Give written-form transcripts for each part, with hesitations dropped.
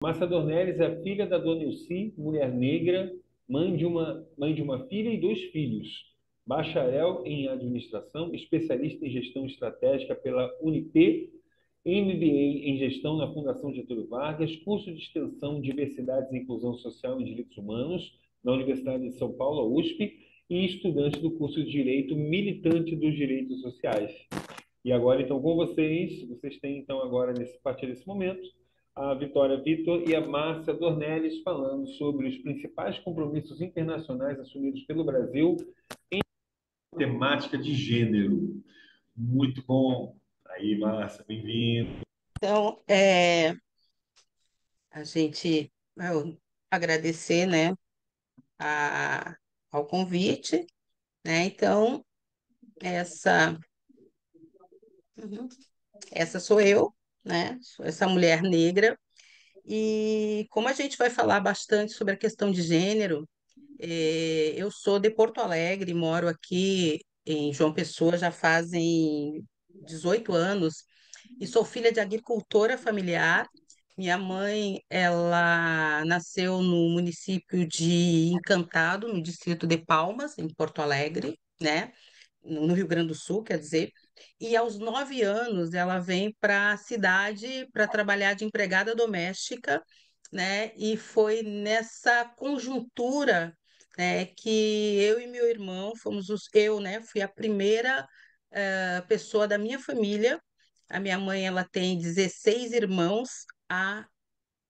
Márcia Dornelles é filha da Dona Ilci, mulher negra, mãe de uma filha e dois filhos. Bacharel em administração, especialista em gestão estratégica pela Unip, MBA em gestão na Fundação Getúlio Vargas, curso de extensão Diversidades e Inclusão Social e Direitos Humanos na Universidade de São Paulo, USP, e estudante do curso de Direito, militante dos direitos sociais. E agora, então, com vocês têm, então, agora, a partir desse momento, a Vitória Vitor e a Márcia Dornelles falando sobre os principais compromissos internacionais assumidos pelo Brasil em temática de gênero. Muito bom. Aí, Márcia, bem-vindo. Então, a gente vai agradecer, né, a- ao convite, né? Então, essa, uhum, essa sou eu, né? Sou essa mulher negra. E como a gente vai falar bastante sobre a questão de gênero, eu sou de Porto Alegre, moro aqui em João Pessoa já fazem 18 anos e sou filha de agricultora familiar. Minha mãe, ela nasceu no município de Encantado, no distrito de Palmas, em Porto Alegre, né? No Rio Grande do Sul, quer dizer. E aos 9 anos ela vem para a cidade para trabalhar de empregada doméstica, né? E foi nessa conjuntura, né, que eu e meu irmão eu, né, fui a primeira pessoa da minha família. A minha mãe, ela tem 16 irmãos a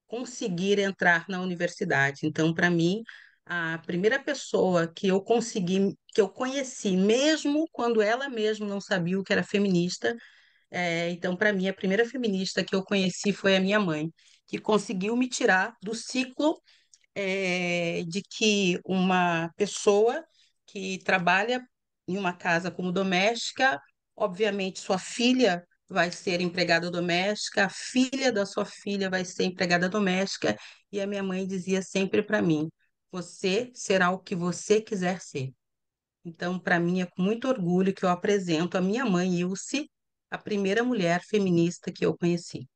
conseguir entrar na universidade. Então, para mim, a primeira pessoa que eu conheci, mesmo quando ela mesma não sabia o que era feminista, então, para mim, a primeira feminista que eu conheci foi a minha mãe, que conseguiu me tirar do ciclo de que uma pessoa que trabalha em uma casa como doméstica, obviamente sua filha vai ser empregada doméstica, a filha da sua filha vai ser empregada doméstica, e a minha mãe dizia sempre para mim: você será o que você quiser ser. Então, para mim, é com muito orgulho que eu apresento a minha mãe, Ilse, a primeira mulher feminista que eu conheci.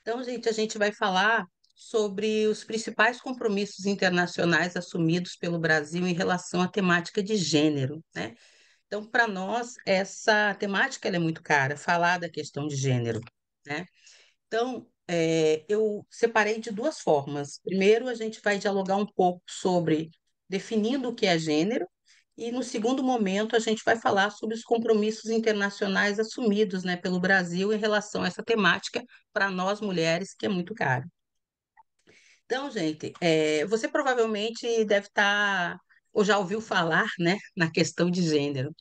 Então, gente, a gente vai falar sobre os principais compromissos internacionais assumidos pelo Brasil em relação à temática de gênero, né? Então, para nós, essa temática ela é muito cara, falar da questão de gênero, né? Então, eu separei de duas formas. Primeiro, a gente vai dialogar um pouco sobre definindo o que é gênero, e no segundo momento, a gente vai falar sobre os compromissos internacionais assumidos, né, pelo Brasil em relação a essa temática para nós mulheres, que é muito cara. Então, gente, você provavelmente deve estar ou já ouviu falar, né, na questão de gênero.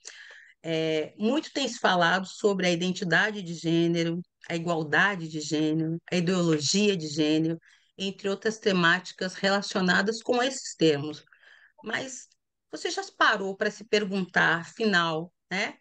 Muito tem se falado sobre a identidade de gênero, a igualdade de gênero, a ideologia de gênero, entre outras temáticas relacionadas com esses termos. Mas você já parou para se perguntar, afinal, né?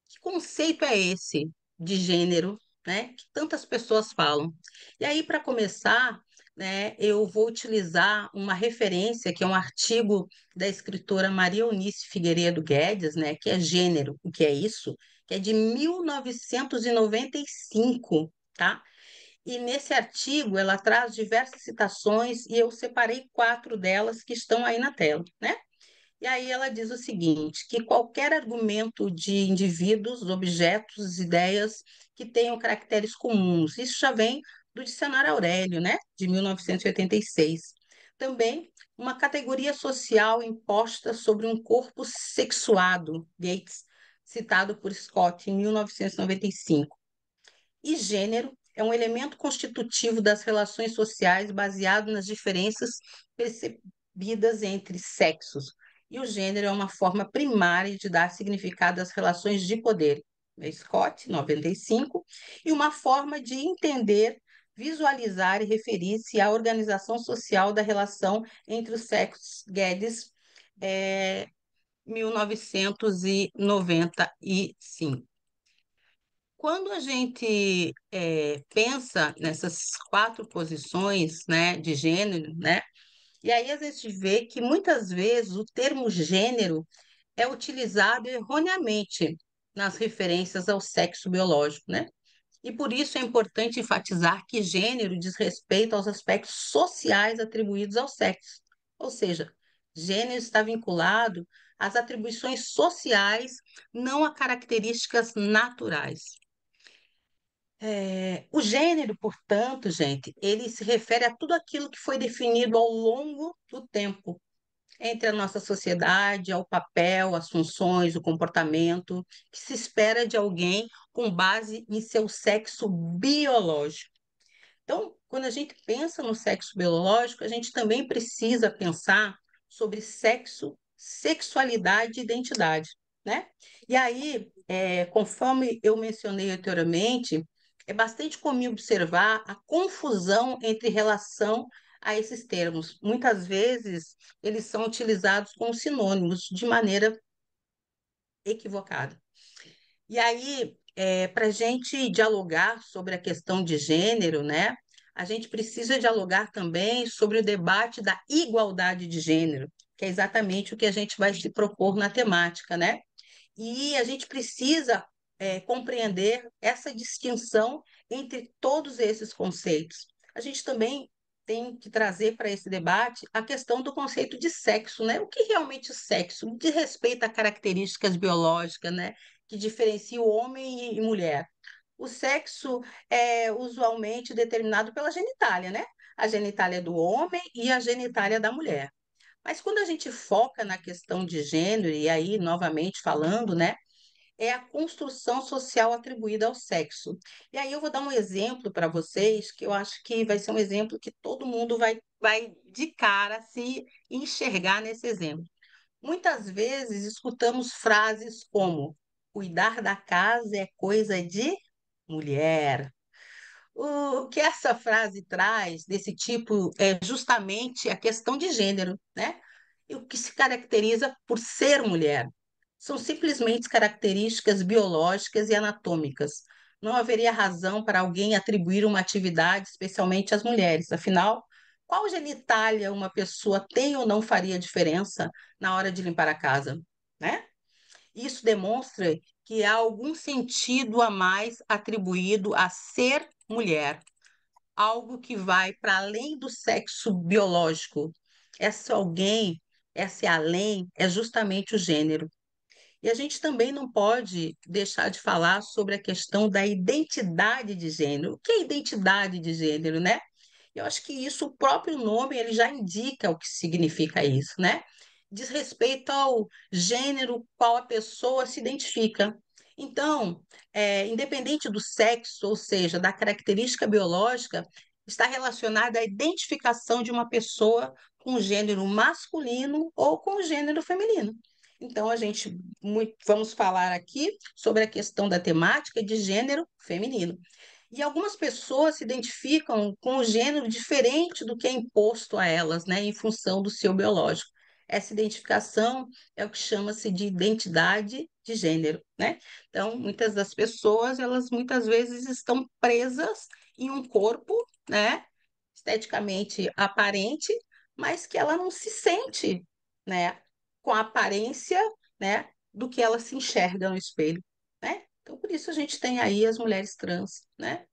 Que conceito é esse de gênero, né? Que tantas pessoas falam. E aí, para começar, né, eu vou utilizar uma referência que é um artigo da escritora Maria Eunice Figueiredo Guedes, né? Que é Gênero, o que é isso? Que é de 1995, tá? E nesse artigo ela traz diversas citações e eu separei quatro delas que estão aí na tela, né? E aí ela diz o seguinte, que qualquer argumento de indivíduos, objetos, ideias que tenham caracteres comuns, isso já vem do Dicionário Aurélio, né, de 1986. Também uma categoria social imposta sobre um corpo sexuado, Gates, citado por Scott em 1995. E gênero é um elemento constitutivo das relações sociais baseado nas diferenças percebidas entre sexos. E o gênero é uma forma primária de dar significado às relações de poder. Scott, 95, e uma forma de entender, visualizar e referir-se à organização social da relação entre os sexos. Guedes, 1995. Quando a gente pensa nessas quatro posições, né, de gênero, né, e aí a gente vê que muitas vezes o termo gênero é utilizado erroneamente nas referências ao sexo biológico, né? E por isso é importante enfatizar que gênero diz respeito aos aspectos sociais atribuídos ao sexo. Ou seja, gênero está vinculado às atribuições sociais, não a características naturais. O gênero, portanto, gente, ele se refere a tudo aquilo que foi definido ao longo do tempo entre a nossa sociedade, ao papel, as funções, o comportamento que se espera de alguém com base em seu sexo biológico. Então, quando a gente pensa no sexo biológico, a gente também precisa pensar sobre sexo, sexualidade e identidade, né? E aí, conforme eu mencionei anteriormente, é bastante comum observar a confusão entre relação a esses termos. Muitas vezes, eles são utilizados como sinônimos de maneira equivocada. E aí, para a gente dialogar sobre a questão de gênero, né, a gente precisa dialogar também sobre o debate da igualdade de gênero, que é exatamente o que a gente vai se propor na temática, né? E a gente precisa compreender essa distinção entre todos esses conceitos. A gente também tem que trazer para esse debate a questão do conceito de sexo, né? O que realmente é sexo? De respeito a características biológicas, né? Que diferenciam homem e mulher. O sexo é usualmente determinado pela genitália, né? A genitália do homem e a genitália da mulher. Mas quando a gente foca na questão de gênero, e aí, novamente falando, né? É a construção social atribuída ao sexo. E aí eu vou dar um exemplo para vocês, que eu acho que vai ser um exemplo que todo mundo vai de cara se enxergar nesse exemplo. Muitas vezes escutamos frases como: cuidar da casa é coisa de mulher. O que essa frase traz desse tipo é justamente a questão de gênero, né? E o que se caracteriza por ser mulher. São simplesmente características biológicas e anatômicas. Não haveria razão para alguém atribuir uma atividade especialmente às mulheres. Afinal, qual genitália uma pessoa tem ou não faria diferença na hora de limpar a casa, né? Isso demonstra que há algum sentido a mais atribuído a ser mulher, algo que vai para além do sexo biológico. Esse alguém, esse além, é justamente o gênero. E a gente também não pode deixar de falar sobre a questão da identidade de gênero. O que é identidade de gênero, né? Eu acho que isso, o próprio nome, ele já indica o que significa isso, né? Diz respeito ao gênero qual a pessoa se identifica. Então, independente do sexo, ou seja, da característica biológica, está relacionada à identificação de uma pessoa com o gênero masculino ou com o gênero feminino. Então, vamos falar aqui sobre a questão da temática de gênero feminino. E algumas pessoas se identificam com um gênero diferente do que é imposto a elas, né, em função do seu biológico. Essa identificação é o que chama-se de identidade de gênero, né? Então, muitas das pessoas, elas muitas vezes estão presas em um corpo, né, esteticamente aparente, mas que ela não se sente, né, com a aparência, né, do que ela se enxerga no espelho, né? Então, por isso a gente tem aí as mulheres trans, né?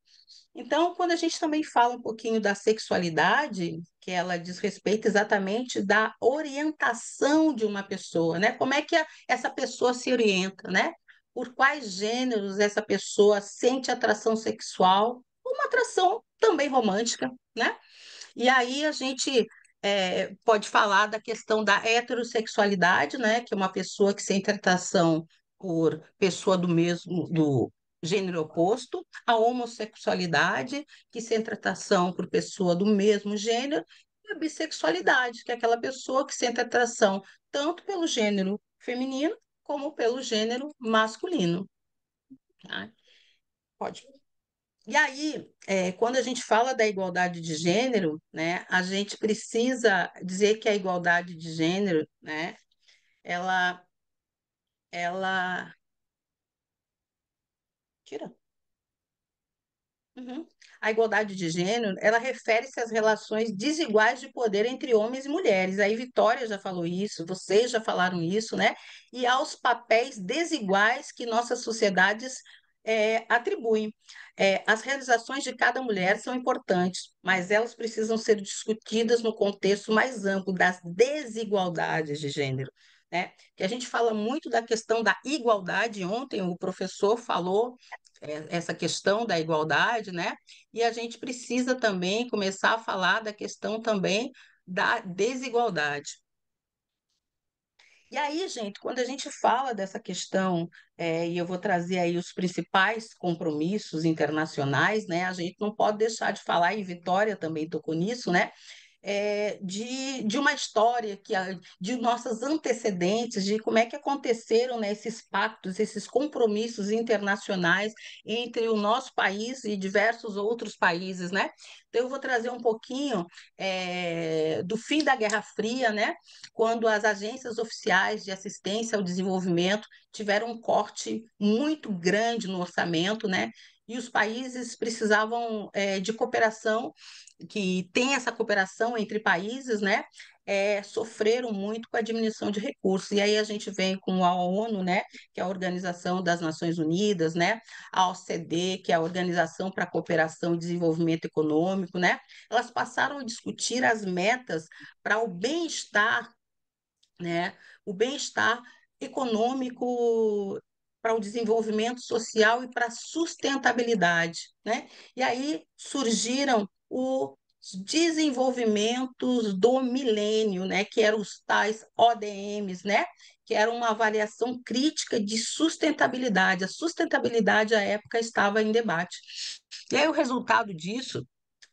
Então, quando a gente também fala um pouquinho da sexualidade, que ela diz respeito exatamente da orientação de uma pessoa, né? Como é que essa pessoa se orienta, né? Por quais gêneros essa pessoa sente atração sexual, uma atração também romântica, né? E aí a gente pode falar da questão da heterossexualidade, né? Que é uma pessoa que sente atração por pessoa do gênero oposto, a homossexualidade, que sente atração por pessoa do mesmo gênero, e a bissexualidade, que é aquela pessoa que sente atração tanto pelo gênero feminino como pelo gênero masculino. Tá? Pode. E aí, quando a gente fala da igualdade de gênero, né, a gente precisa dizer que a igualdade de gênero, né, ela, ela, tira. Uhum. A igualdade de gênero, ela refere-se às relações desiguais de poder entre homens e mulheres. Aí Vitória já falou isso, vocês já falaram isso, né? E aos papéis desiguais que nossas sociedades atribuem. As realizações de cada mulher são importantes, mas elas precisam ser discutidas no contexto mais amplo das desigualdades de gênero, né? Que a gente fala muito da questão da igualdade. Ontem o professor falou essa questão da igualdade, né? E a gente precisa também começar a falar da questão também da desigualdade. E aí, gente, quando a gente fala dessa questão, e eu vou trazer aí os principais compromissos internacionais, né? A gente não pode deixar de falar, e Vitória também tocou nisso, né? De uma história de nossas antecedentes, de como é que aconteceram, né, esses pactos, esses compromissos internacionais entre o nosso país e diversos outros países, né? Então, eu vou trazer um pouquinho do fim da Guerra Fria, né? Quando as agências oficiais de assistência ao desenvolvimento tiveram um corte muito grande no orçamento, né? E os países precisavam de cooperação, que tem essa cooperação entre países, né? Sofreram muito com a diminuição de recursos. E aí a gente vem com a ONU, né? Que é a Organização das Nações Unidas, né? A OCDE, que é a Organização para a Cooperação e Desenvolvimento Econômico, né? Elas passaram a discutir as metas para o bem-estar, né? O bem-estar econômico, para o desenvolvimento social e para a sustentabilidade, né? E aí surgiram os desenvolvimentos do milênio, né? Que eram os tais ODMs, né? Que era uma avaliação crítica de sustentabilidade. A sustentabilidade à época estava em debate. E aí o resultado disso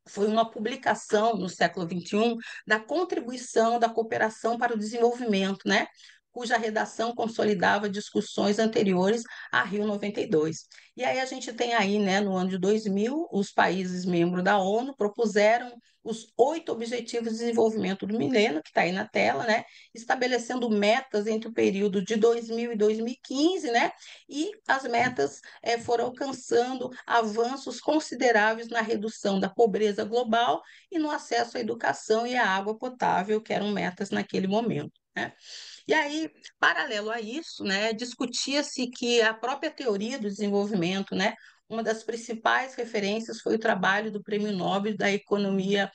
foi uma publicação no século XXI da contribuição da cooperação para o desenvolvimento, né? Cuja redação consolidava discussões anteriores a Rio 92. E aí a gente tem aí, né, no ano de 2000, os países membros da ONU propuseram os 8 Objetivos de Desenvolvimento do Milênio, que está aí na tela, né, estabelecendo metas entre o período de 2000 e 2015, né, e as metas foram alcançando avanços consideráveis na redução da pobreza global e no acesso à educação e à água potável, que eram metas naquele momento, né? E aí, paralelo a isso, né, discutia-se que a própria teoria do desenvolvimento, né, uma das principais referências foi o trabalho do Prêmio Nobel da Economia,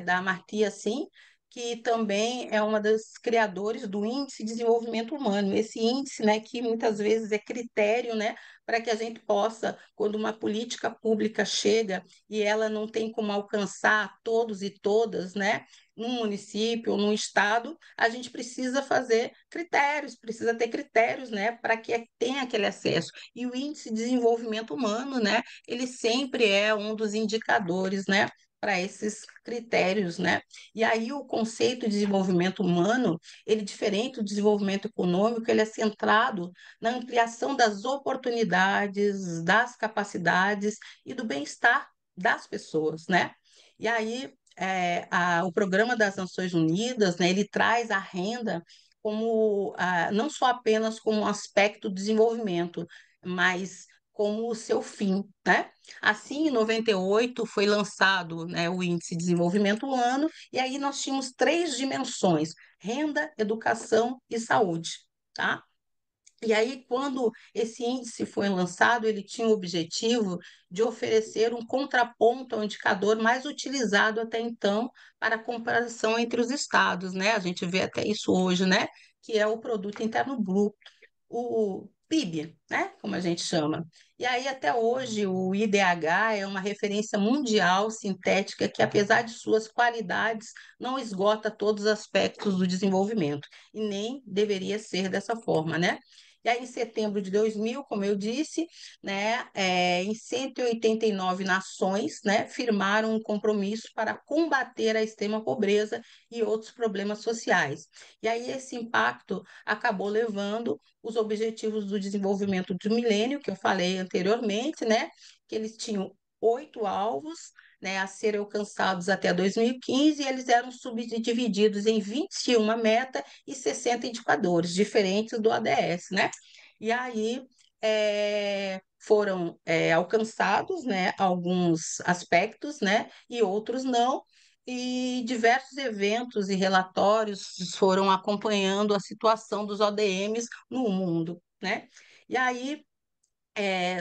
da Amartya Sen, que também é uma das criadores do Índice de Desenvolvimento Humano. Esse índice, né, que muitas vezes é critério, né, para que a gente possa, quando uma política pública chega e ela não tem como alcançar todos e todas, né, num município ou num estado, a gente precisa fazer critérios, precisa ter critérios, né, para que tenha aquele acesso. E o Índice de Desenvolvimento Humano, né, ele sempre é um dos indicadores, né, para esses critérios, né? E aí o conceito de desenvolvimento humano, ele diferente do desenvolvimento econômico, ele é centrado na ampliação das oportunidades, das capacidades e do bem-estar das pessoas, né? E aí o Programa das Nações Unidas, né, ele traz a renda como não só apenas como um aspecto do desenvolvimento, mas como o seu fim, né? Assim, em 98 foi lançado, né, o Índice de Desenvolvimento Humano, e aí nós tínhamos 3 dimensões: renda, educação e saúde, tá? E aí, quando esse índice foi lançado, ele tinha o objetivo de oferecer um contraponto ao indicador mais utilizado até então para a comparação entre os estados, né? A gente vê até isso hoje, né? Que é o Produto Interno Bruto, o PIB, né? Como a gente chama. E aí, até hoje, o IDH é uma referência mundial sintética que, apesar de suas qualidades, não esgota todos os aspectos do desenvolvimento, e nem deveria ser dessa forma, né? E aí, em setembro de 2000, como eu disse, né, em 189 nações, né, firmaram um compromisso para combater a extrema pobreza e outros problemas sociais. E aí, esse impacto acabou levando os Objetivos do Desenvolvimento do Milênio, que eu falei anteriormente, né, que eles tinham 8 alvos, né, a serem alcançados até 2015, e eles eram subdivididos em 21 metas e 60 indicadores, diferentes do ODS, né? E aí foram alcançados, né, alguns aspectos, né, e outros não, e diversos eventos e relatórios foram acompanhando a situação dos ODMs no mundo, né? E aí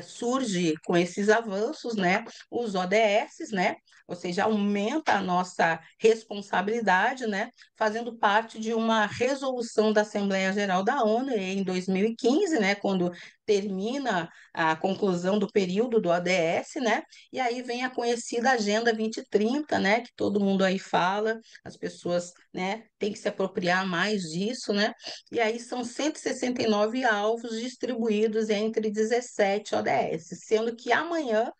surge com esses avanços, né, os ODS, né, ou seja, aumenta a nossa responsabilidade, né, fazendo parte de uma resolução da Assembleia Geral da ONU em 2015, né, quando termina a conclusão do período do ODS, né, e aí vem a conhecida Agenda 2030, né, que todo mundo aí fala, as pessoas, né, têm que se apropriar mais disso, né, e aí são 169 alvos distribuídos entre 17 ODS, sendo que amanhã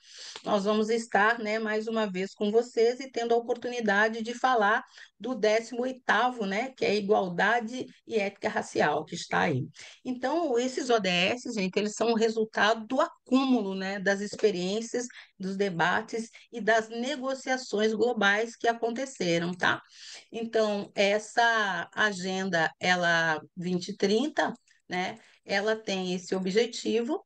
nós vamos estar, né, mais uma vez com vocês e tendo a oportunidade de falar do 18º, né, que é a igualdade e ética racial, que está aí. Então, esses ODS, gente, eles são o resultado do acúmulo, né, das experiências, dos debates e das negociações globais que aconteceram, tá? Então, essa agenda, ela 2030, né, ela tem esse objetivo,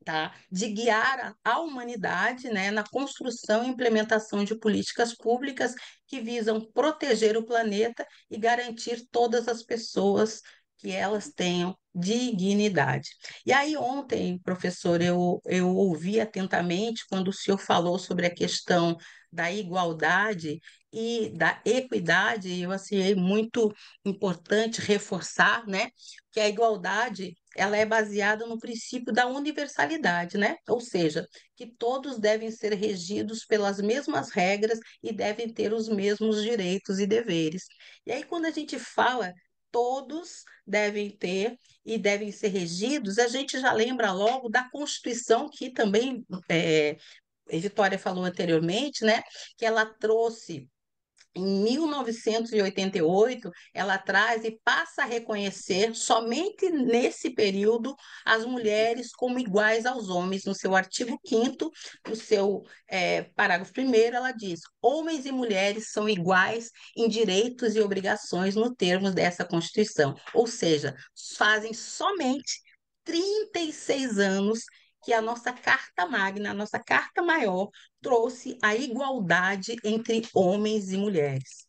tá? De guiar a humanidade, né, na construção e implementação de políticas públicas que visam proteger o planeta e garantir todas as pessoas que elas tenham dignidade. E aí, ontem, professor, eu ouvi atentamente quando o senhor falou sobre a questão da igualdade e da equidade, e eu achei muito importante reforçar, né, que a igualdade ela é baseada no princípio da universalidade, né? Ou seja, que todos devem ser regidos pelas mesmas regras e devem ter os mesmos direitos e deveres. E aí, quando a gente fala todos devem ter e devem ser regidos, a gente já lembra logo da Constituição, que também Vitória falou anteriormente, né? Que ela trouxe em 1988, ela traz e passa a reconhecer, somente nesse período, as mulheres como iguais aos homens. No seu artigo 5º, no seu parágrafo 1º, ela diz: homens e mulheres são iguais em direitos e obrigações no termos dessa Constituição. Ou seja, fazem somente 36 anos que a nossa Carta Magna, a nossa Carta Maior, trouxe a igualdade entre homens e mulheres.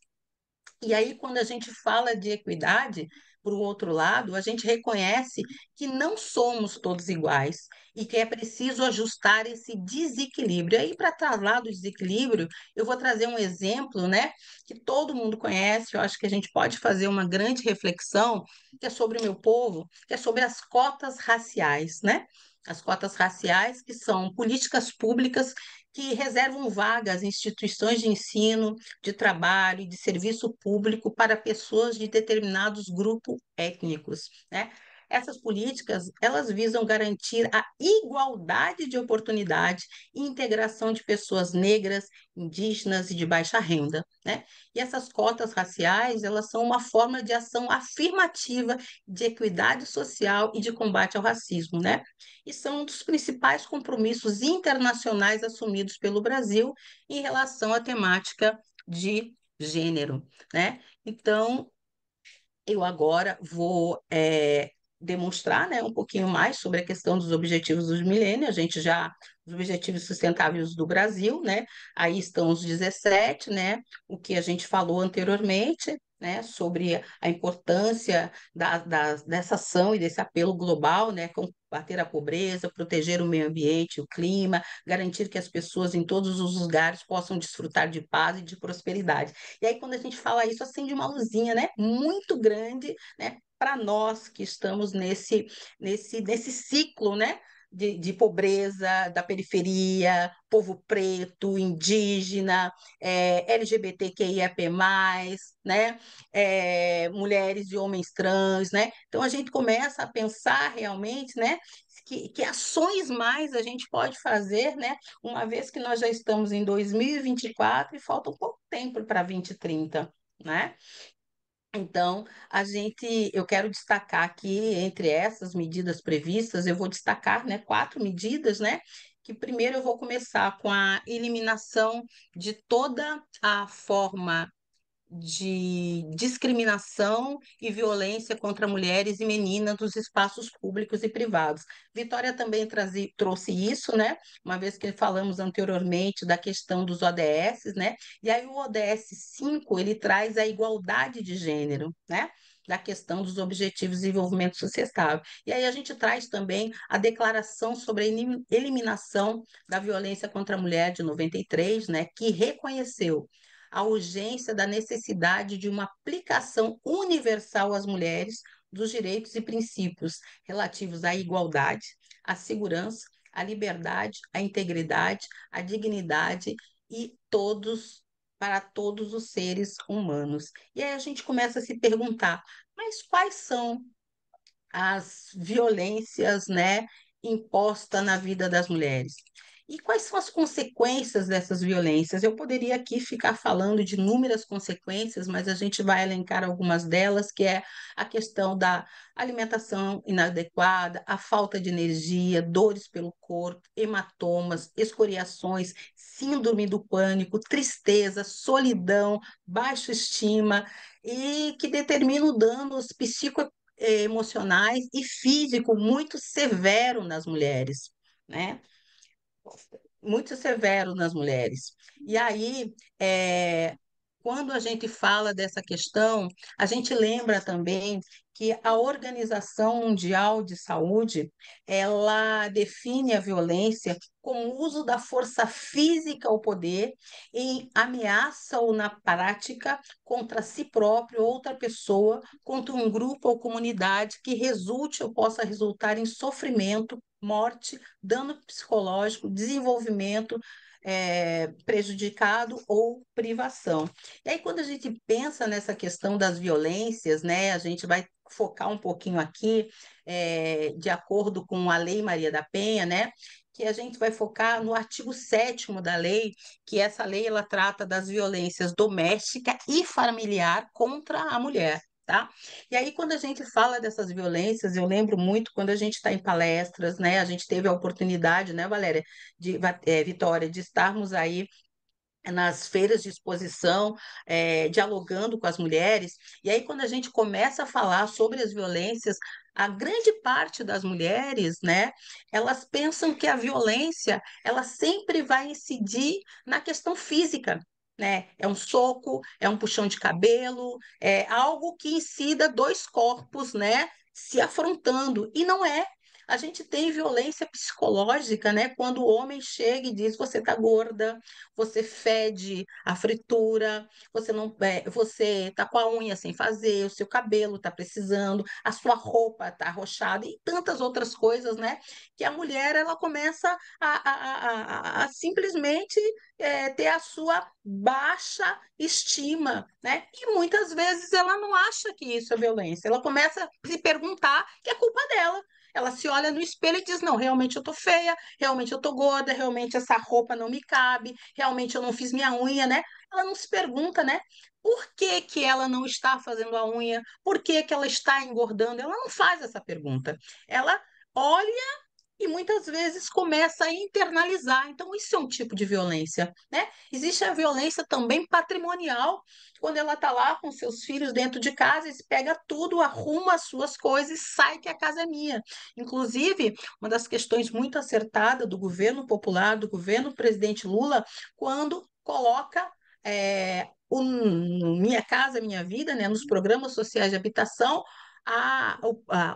E aí, quando a gente fala de equidade, por outro lado, a gente reconhece que não somos todos iguais e que é preciso ajustar esse desequilíbrio. E aí, para falar do desequilíbrio, eu vou trazer um exemplo, né, que todo mundo conhece, eu acho que a gente pode fazer uma grande reflexão, que é sobre o meu povo, que é sobre as cotas raciais, né? As cotas raciais, que são políticas públicas que reservam vagas em instituições de ensino, de trabalho e de serviço público para pessoas de determinados grupos étnicos, né? Essas políticas, elas visam garantir a igualdade de oportunidade e integração de pessoas negras, indígenas e de baixa renda, né? E essas cotas raciais, elas são uma forma de ação afirmativa de equidade social e de combate ao racismo, né? E são um dos principais compromissos internacionais assumidos pelo Brasil em relação à temática de gênero, né? Então, eu agora vou demonstrar, né, um pouquinho mais sobre a questão dos objetivos dos milênios. A gente já, os objetivos sustentáveis do Brasil, né? Aí estão os 17, né? O que a gente falou anteriormente, né, sobre a importância dessa ação e desse apelo global, né, combater a pobreza, proteger o meio ambiente, o clima, garantir que as pessoas em todos os lugares possam desfrutar de paz e de prosperidade. E aí, quando a gente fala isso, acende uma luzinha, né? Muito grande, né? Para nós que estamos nesse ciclo, né? De pobreza, da periferia, povo preto, indígena, LGBTQIAP+, né? Mulheres e homens trans, né? Então a gente começa a pensar realmente, né? Que ações mais a gente pode fazer, né? Uma vez que nós já estamos em 2024 e falta um pouco tempo para 2030, né? Então, eu quero destacar aqui, entre essas medidas previstas, eu vou destacar, né, 4 medidas, né? Que primeiro eu vou começar com a eliminação de toda a forma de discriminação e violência contra mulheres e meninas nos espaços públicos e privados. Vitória também trouxe isso, né? Uma vez que falamos anteriormente da questão dos ODS, né? E aí o ODS 5, ele traz a igualdade de gênero, né? da questão dos Objetivos de Desenvolvimento Sustentável. E aí a gente traz também a Declaração sobre a Eliminação da Violência contra a Mulher de 93, né, que reconheceu a urgência da necessidade de uma aplicação universal às mulheres dos direitos e princípios relativos à igualdade, à segurança, à liberdade, à integridade, à dignidade e todos para todos os seres humanos. E aí a gente começa a se perguntar, mas quais são as violências, né, impostas na vida das mulheres? E quais são as consequências dessas violências? Eu poderia aqui ficar falando de inúmeras consequências, mas a gente vai elencar algumas delas, que é a questão da alimentação inadequada, a falta de energia, dores pelo corpo, hematomas, escoriações, síndrome do pânico, tristeza, solidão, baixa estima, e que determinam danos emocionais e físico muito severo nas mulheres, né? Muito severo nas mulheres. E aí, quando a gente fala dessa questão, a gente lembra também que a Organização Mundial de Saúde, ela define a violência como o uso da força física ao poder em ameaça ou na prática contra si próprio, outra pessoa, contra um grupo ou comunidade que resulte ou possa resultar em sofrimento, morte, dano psicológico, desenvolvimento prejudicado ou privação. E aí, quando a gente pensa nessa questão das violências, né, a gente vai focar um pouquinho aqui, de acordo com a Lei Maria da Penha, né, que a gente vai focar no artigo 7º da lei, que essa lei ela trata das violências doméstica e familiar contra a mulher. Tá? E aí, quando a gente fala dessas violências, eu lembro muito quando a gente está em palestras, né? A gente teve a oportunidade, né, Valéria, Vitória, de estarmos aí nas feiras de exposição, dialogando com as mulheres. E aí, quando a gente começa a falar sobre as violências, a grande parte das mulheres, né, elas pensam que a violência, ela sempre vai incidir na questão física. Né? É um soco, é um puxão de cabelo, é algo que incida dois corpos, né, se afrontando. E não é. A gente tem violência psicológica, né? Quando o homem chega e diz: você tá gorda, você fede a fritura, você não, você tá com a unha sem fazer, o seu cabelo tá precisando, a sua roupa tá arrochada e tantas outras coisas, né? Que a mulher ela começa a simplesmente ter a sua baixa estima, né? E muitas vezes ela não acha que isso é violência, ela começa a se perguntar que é culpa dela. Ela se olha no espelho e diz: não, realmente eu tô feia, realmente eu tô gorda, realmente essa roupa não me cabe, realmente eu não fiz minha unha, né? Ela não se pergunta, né? Por que que ela não está fazendo a unha? Por que que ela está engordando? Ela não faz essa pergunta. Ela olha e muitas vezes começa a internalizar. Então, isso é um tipo de violência, né? Existe a violência também patrimonial, quando ela está lá com seus filhos dentro de casa, e pega tudo, arruma as suas coisas e sai que a casa é minha. Inclusive, uma das questões muito acertadas do governo popular, do governo presidente Lula, quando coloca o Minha Casa Minha Vida, né, nos programas sociais de habitação,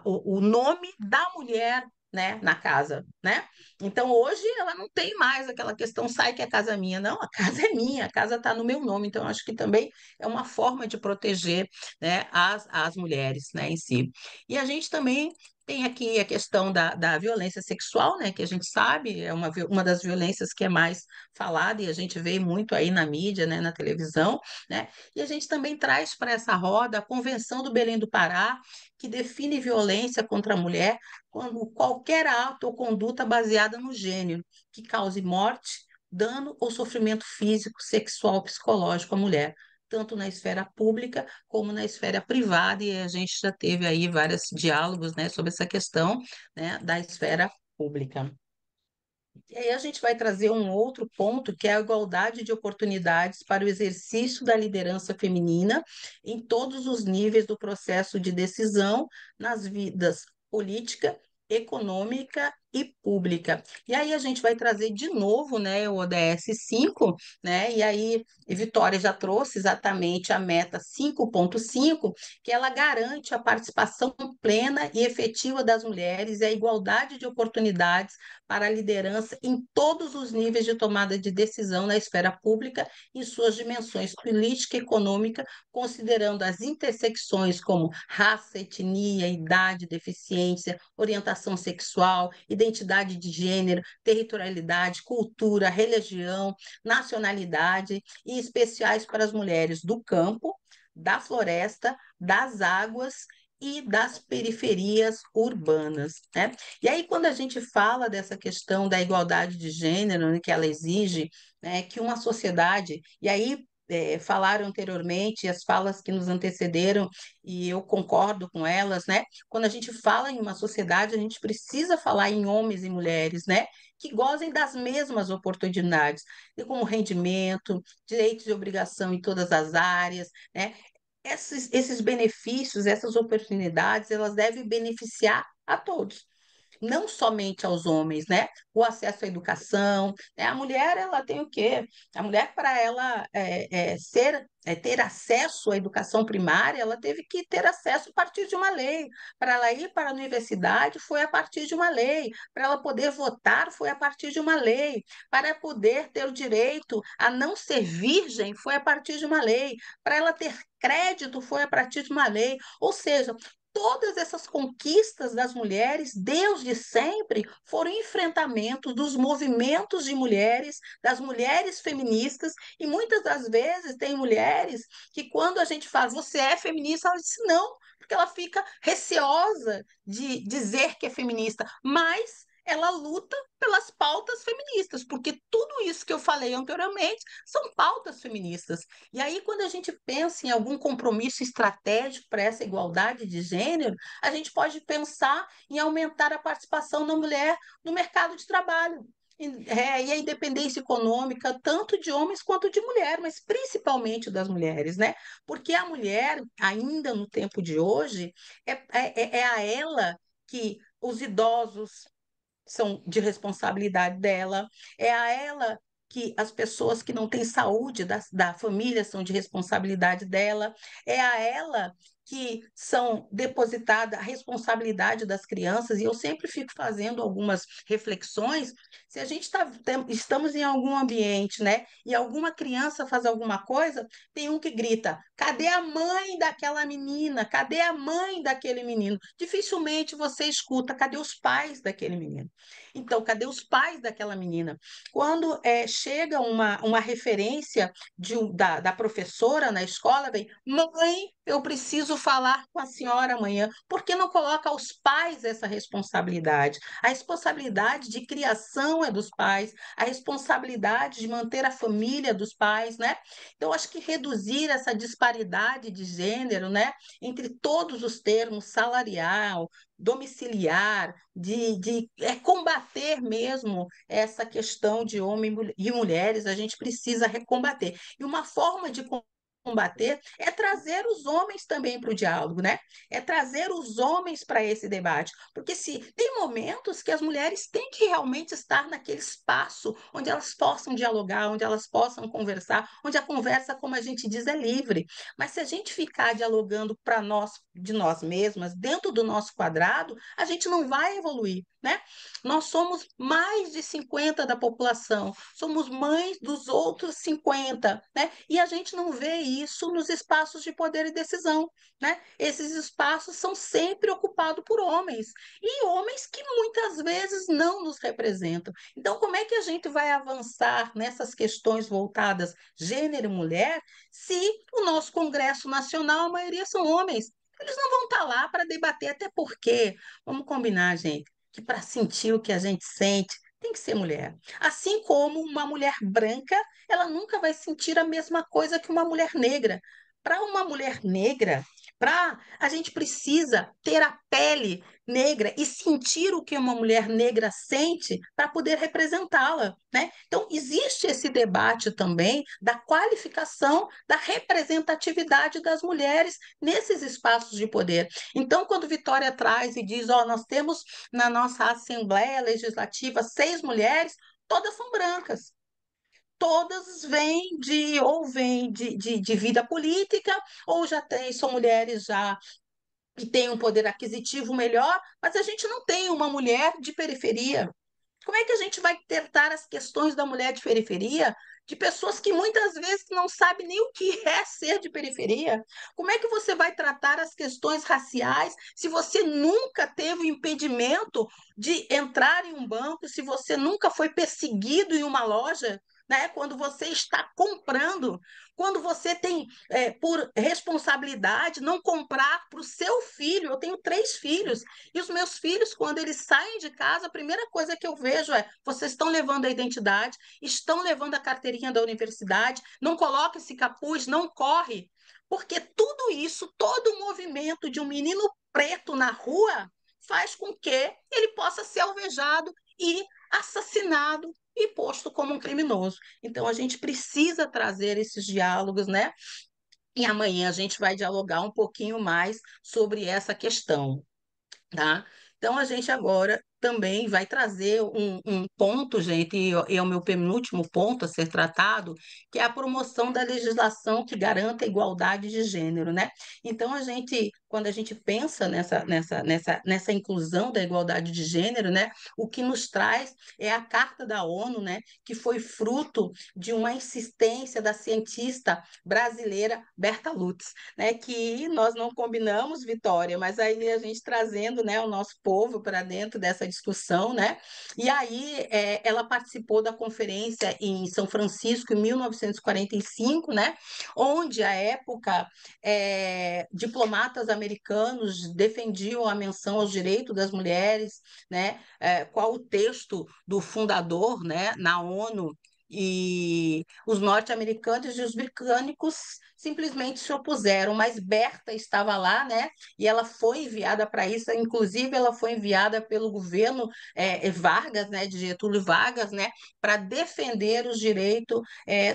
o nome da mulher, né, na casa, né? Então hoje ela não tem mais aquela questão sai que a casa é minha, não, a casa é minha, a casa está no meu nome. Então acho que também é uma forma de proteger, né, as mulheres, né, em si. E a gente também tem aqui a questão da violência sexual, né, que a gente sabe é uma das violências que é mais falada e a gente vê muito aí na mídia, né, na televisão, né? E a gente também traz para essa roda a Convenção do Belém do Pará, que define violência contra a mulher quando qualquer ato ou conduta baseada no gênero que cause morte, dano ou sofrimento físico, sexual, psicológico à mulher, tanto na esfera pública como na esfera privada, e a gente já teve aí vários diálogos, né, sobre essa questão, né, da esfera pública. E aí a gente vai trazer um outro ponto, que é a igualdade de oportunidades para o exercício da liderança feminina em todos os níveis do processo de decisão nas vidas política, econômica e pública. E aí a gente vai trazer de novo, né, o ODS 5, né? E aí Vitória já trouxe exatamente a meta 5.5, que ela garante a participação plena e efetiva das mulheres e a igualdade de oportunidades para a liderança em todos os níveis de tomada de decisão na esfera pública em suas dimensões política e econômica, considerando as intersecções como raça, etnia, idade, deficiência, orientação sexual, identidade de gênero, territorialidade, cultura, religião, nacionalidade, e especiais para as mulheres do campo, da floresta, das águas e das periferias urbanas, né? E aí, quando a gente fala dessa questão da igualdade de gênero, né, que ela exige, né, que uma sociedade, e aí falaram anteriormente, as falas que nos antecederam, e eu concordo com elas, né? Quando a gente fala em uma sociedade, a gente precisa falar em homens e mulheres, né? Que gozem das mesmas oportunidades, e como rendimento, direitos e obrigação em todas as áreas, né? Esses benefícios, essas oportunidades, elas devem beneficiar a todos, não somente aos homens, né? O acesso à educação, né? A mulher, ela tem o quê? A mulher, para ela ter acesso à educação primária, ela teve que ter acesso a partir de uma lei. Para ela ir para a universidade, foi a partir de uma lei. Para ela poder votar, foi a partir de uma lei. Para poder ter o direito a não ser virgem, foi a partir de uma lei. Para ela ter crédito, foi a partir de uma lei. Ou seja, todas essas conquistas das mulheres, desde sempre, foram enfrentamentos dos movimentos de mulheres, das mulheres feministas, e muitas das vezes tem mulheres que, quando a gente fala, você é feminista, ela diz não, porque ela fica receosa de dizer que é feminista, mas ela luta pelas pautas feministas, porque tudo isso que eu falei anteriormente são pautas feministas. E aí, quando a gente pensa em algum compromisso estratégico para essa igualdade de gênero, a gente pode pensar em aumentar a participação da mulher no mercado de trabalho. E a independência econômica, tanto de homens quanto de mulher, mas principalmente das mulheres, né? Porque a mulher, ainda no tempo de hoje, é a ela que os idosos são de responsabilidade dela, é a ela que as pessoas que não têm saúde da família são de responsabilidade dela, é a ela que são depositada a responsabilidade das crianças, e eu sempre fico fazendo algumas reflexões, se a gente estamos em algum ambiente, né, e alguma criança faz alguma coisa, tem um que grita, cadê a mãe daquela menina? Cadê a mãe daquele menino? Dificilmente você escuta, cadê os pais daquele menino? Então, cadê os pais daquela menina? Quando chega uma referência da professora na escola, vem, mãe, eu preciso falar com a senhora amanhã. Por que não coloca aos pais essa responsabilidade? A responsabilidade de criação é dos pais, a responsabilidade de manter a família dos pais, né? Então, acho que reduzir essa disparidade de gênero, né, entre todos os termos, salarial, domiciliar, de combater mesmo essa questão de homens e mulheres, a gente precisa recombater. E uma forma de combater é trazer os homens também para o diálogo, né? É trazer os homens para esse debate, porque se tem momentos que as mulheres têm que realmente estar naquele espaço onde elas possam dialogar, onde elas possam conversar, onde a conversa, como a gente diz, é livre. Mas se a gente ficar dialogando para nós, de nós mesmas, dentro do nosso quadrado, a gente não vai evoluir, né? Nós somos mais de 50 da população, somos mães dos outros 50, né? E a gente não vê isso nos espaços de poder e decisão, né? Esses espaços são sempre ocupados por homens, e homens que muitas vezes não nos representam. Então, como é que a gente vai avançar nessas questões voltadas gênero e mulher se o nosso Congresso Nacional, a maioria são homens? Eles não vão estar lá para debater, até porque, vamos combinar, gente, que para sentir o que a gente sente, tem que ser mulher. Assim como uma mulher branca, ela nunca vai sentir a mesma coisa que uma mulher negra. Para uma mulher negra, A gente precisa ter a pele negra e sentir o que uma mulher negra sente para poder representá-la, né? Então, existe esse debate também da qualificação, da representatividade das mulheres nesses espaços de poder. Então, quando Vitória traz e diz, ó, nós temos na nossa Assembleia Legislativa 6 mulheres, todas são brancas. Todas vêm de vida política, ou já tem, são mulheres já que têm um poder aquisitivo melhor, mas a gente não tem uma mulher de periferia. Como é que a gente vai tratar as questões da mulher de periferia, de pessoas que muitas vezes não sabem nem o que é ser de periferia? Como é que você vai tratar as questões raciais se você nunca teve o impedimento de entrar em um banco, se você nunca foi perseguido em uma loja? Né? Quando você está comprando, quando você tem, por responsabilidade, não comprar para o seu filho. Eu tenho 3 filhos, e os meus filhos, quando eles saem de casa, a primeira coisa que eu vejo é: vocês estão levando a identidade, estão levando a carteirinha da universidade, não coloca esse capuz, não corre. Porque tudo isso, todo o movimento de um menino preto na rua, faz com que ele possa ser alvejado e assassinado e posto como um criminoso. Então, a gente precisa trazer esses diálogos, né? E amanhã a gente vai dialogar um pouquinho mais sobre essa questão, tá? Então, a gente agora também vai trazer um ponto, gente, e é o meu penúltimo ponto a ser tratado, que é a promoção da legislação que garanta a igualdade de gênero, né? Então, quando a gente pensa nessa inclusão da igualdade de gênero, né, o que nos traz é a Carta da ONU, né, que foi fruto de uma insistência da cientista brasileira Berta Lutz, né, que nós não combinamos, Vitória, mas aí a gente trazendo, né, o nosso povo para dentro dessa discussão, né? E aí ela participou da conferência em São Francisco em 1945, né? Onde à época diplomatas americanos defendiam a menção aos direitos das mulheres, né? Qual o texto do fundador, né, na ONU, e os norte-americanos e os britânicos simplesmente se opuseram, mas Berta estava lá, né? E ela foi enviada para isso, inclusive ela foi enviada pelo governo Vargas, né? De Getúlio Vargas, né? Para defender os direitos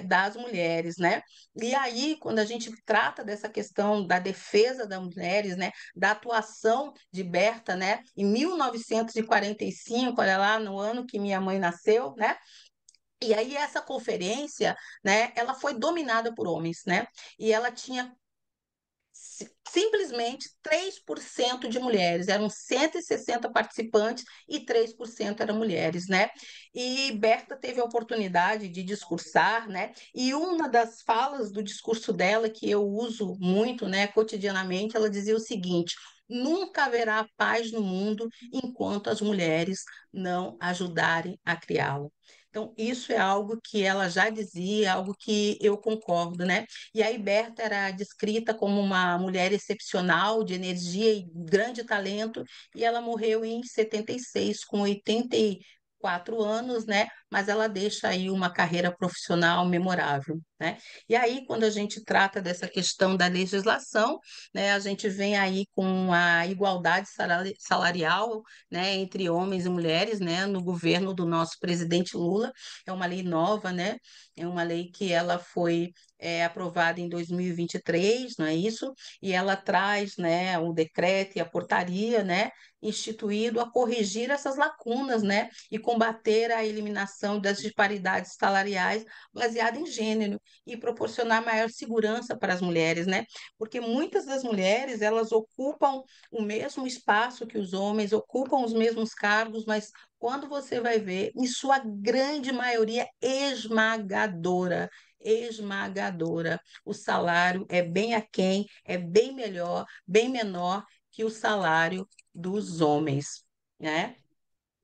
das mulheres, né? E aí, quando a gente trata dessa questão da defesa das mulheres, né? Da atuação de Berta, né? Em 1945, olha lá, no ano que minha mãe nasceu, né? E aí essa conferência, né, ela foi dominada por homens, né? E ela tinha simplesmente 3% de mulheres, eram 160 participantes e 3% eram mulheres, né? E Berta teve a oportunidade de discursar, né? E uma das falas do discurso dela, que eu uso muito, né, cotidianamente, ela dizia o seguinte: nunca haverá paz no mundo enquanto as mulheres não ajudarem a criá-la. Então, isso é algo que ela já dizia, algo que eu concordo, né? E a Berta era descrita como uma mulher excepcional, de energia e grande talento, e ela morreu em 76, com 84 anos, né? Mas ela deixa aí uma carreira profissional memorável, né? E aí, quando a gente trata dessa questão da legislação, né, a gente vem aí com a igualdade salarial, né, entre homens e mulheres, né, no governo do nosso presidente Lula. É uma lei nova, né? É uma lei que ela foi aprovada em 2023, não é isso? E ela traz, né, o decreto e a portaria, né, instituído a corrigir essas lacunas, né, e combater a eliminação das disparidades salariais baseada em gênero e proporcionar maior segurança para as mulheres, né? Porque muitas das mulheres, elas ocupam o mesmo espaço que os homens, ocupam os mesmos cargos, mas quando você vai ver, em sua grande maioria esmagadora. O salário é bem aquém, é bem melhor, bem menor que o salário dos homens, né?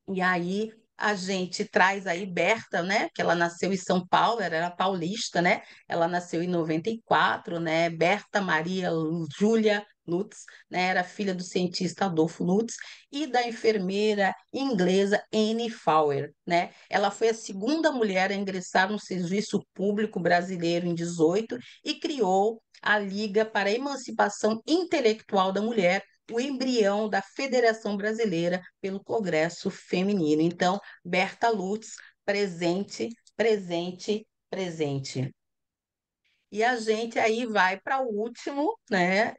E aí a gente traz aí Berta, né? Que ela nasceu em São Paulo, ela era paulista, né? Ela nasceu em 94, né? Berta Maria Júlia Lutz, né? Era filha do cientista Adolfo Lutz e da enfermeira inglesa Anne Fowler, né? Ela foi a segunda mulher a ingressar no serviço público brasileiro em 18 e criou a Liga para a Emancipação Intelectual da Mulher, o embrião da Federação Brasileira pelo Progresso Feminino. Então, Berta Lutz, presente, presente, presente. E a gente aí vai para o último, né?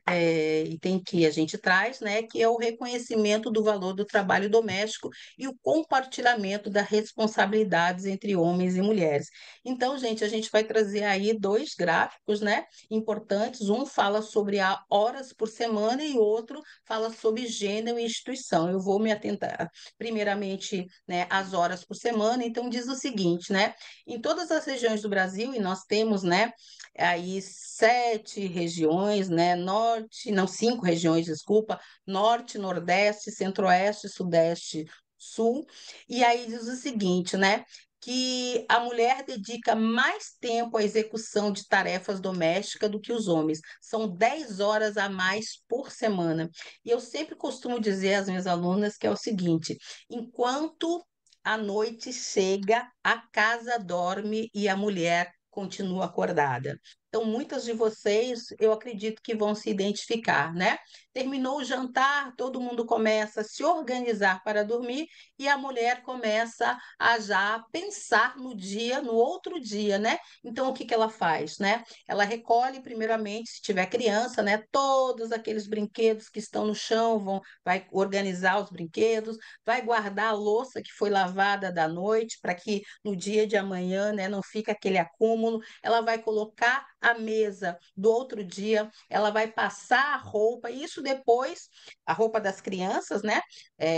Item que a gente traz, né? Que é o reconhecimento do valor do trabalho doméstico e o compartilhamento das responsabilidades entre homens e mulheres. Então, gente, a gente vai trazer aí dois gráficos, né? Importantes. Um fala sobre a horas por semana e outro fala sobre gênero e instituição. Eu vou me atentar, primeiramente, né, às horas por semana. Então, diz o seguinte, né? Em todas as regiões do Brasil, e nós temos, né? Aí 7 regiões, né? Norte, não, 5 regiões, desculpa, Norte, Nordeste, Centro-Oeste, Sudeste, Sul. E aí diz o seguinte, né? Que a mulher dedica mais tempo à execução de tarefas domésticas do que os homens. São 10 horas a mais por semana. E eu sempre costumo dizer às minhas alunas que é o seguinte: enquanto a noite chega, a casa dorme e a mulher continua acordada. Então, muitas de vocês, eu acredito que vão se identificar, né? Terminou o jantar, todo mundo começa a se organizar para dormir e a mulher começa a já pensar no dia, no outro dia, né? Então, o que que ela faz, né? Ela recolhe, primeiramente, se tiver criança, né? Todos aqueles brinquedos que estão no chão, vai organizar os brinquedos, vai guardar a louça que foi lavada da noite, para que no dia de amanhã, né, não fique aquele acúmulo. Ela vai colocar a mesa do outro dia, ela vai passar a roupa, isso depois, a roupa das crianças, né,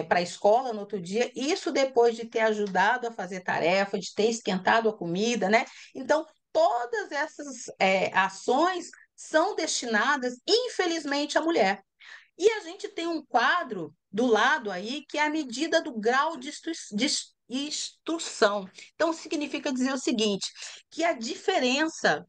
para a escola no outro dia, isso depois de ter ajudado a fazer tarefa, de ter esquentado a comida, né? Então, todas essas ações são destinadas, infelizmente, à mulher. E a gente tem um quadro do lado aí que é a medida do grau de instrução. Então, significa dizer o seguinte, que a diferença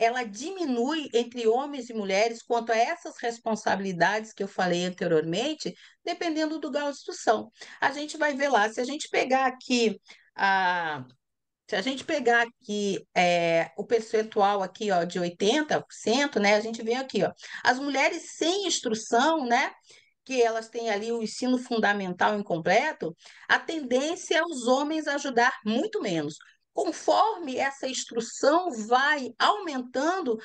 ela diminui entre homens e mulheres quanto a essas responsabilidades que eu falei anteriormente, dependendo do grau de instrução. A gente vai ver lá, a se a gente pegar aqui o percentual aqui, ó, de 80%, né, a gente vê aqui, ó, as mulheres sem instrução, né, que elas têm ali o ensino fundamental incompleto, a tendência é os homens ajudar muito menos. Conforme essa instrução vai aumentando